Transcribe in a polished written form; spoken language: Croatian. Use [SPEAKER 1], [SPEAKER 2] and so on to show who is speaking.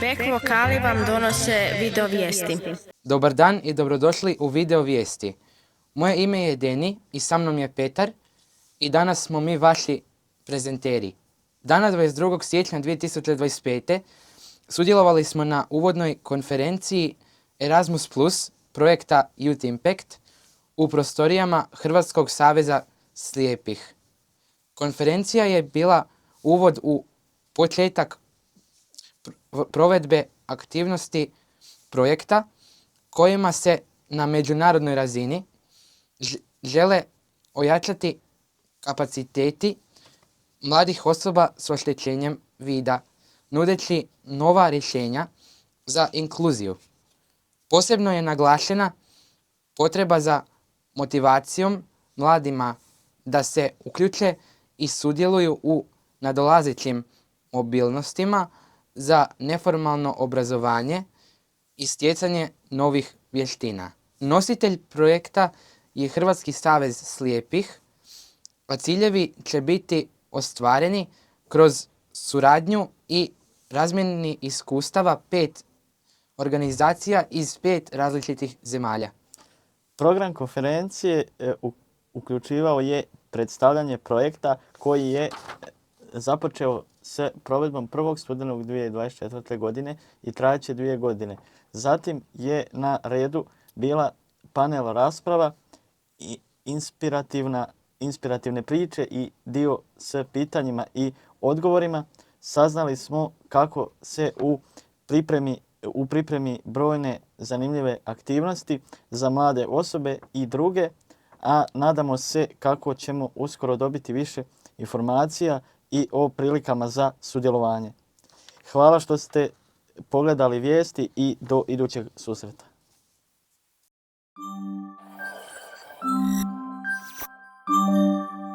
[SPEAKER 1] Back vokali vam donose video vijesti.
[SPEAKER 2] Dobar dan i dobrodošli u video vijesti. Moje ime je Deni i sa mnom je Petar i danas smo mi vaši prezenteri. Dana 22. siječnja 2025. sudjelovali smo na uvodnoj konferenciji Erasmus Plus projekta Youth Impact u prostorijama Hrvatskog saveza slijepih. Konferencija je bila uvod u početak provedbe aktivnosti projekta kojima se na međunarodnoj razini žele ojačati kapaciteti mladih osoba s oštećenjem vida, nudeći nova rješenja za inkluziju. Posebno je naglašena potreba za motivacijom mladima da se uključe i sudjeluju u nadolazećim mobilnostima za neformalno obrazovanje i stjecanje novih vještina. Nositelj projekta je Hrvatski savez slijepih, a ciljevi će biti ostvareni kroz suradnju i razmjeni iskustava 5 organizacija iz 5 različitih zemalja.
[SPEAKER 3] Program konferencije uključivao je predstavljanje projekta koji je započeo s provedbom 1. studenog 2024. godine i trajaće 2 godine. Zatim je na redu bila panel rasprava i inspirativne priče i dio s pitanjima i odgovorima. Saznali smo kako se u pripremi brojne zanimljive aktivnosti za mlade osobe i druge, a nadamo se kako ćemo uskoro dobiti više informacija i o prilikama za sudjelovanje. Hvala što ste pogledali vijesti i do idućeg susreta.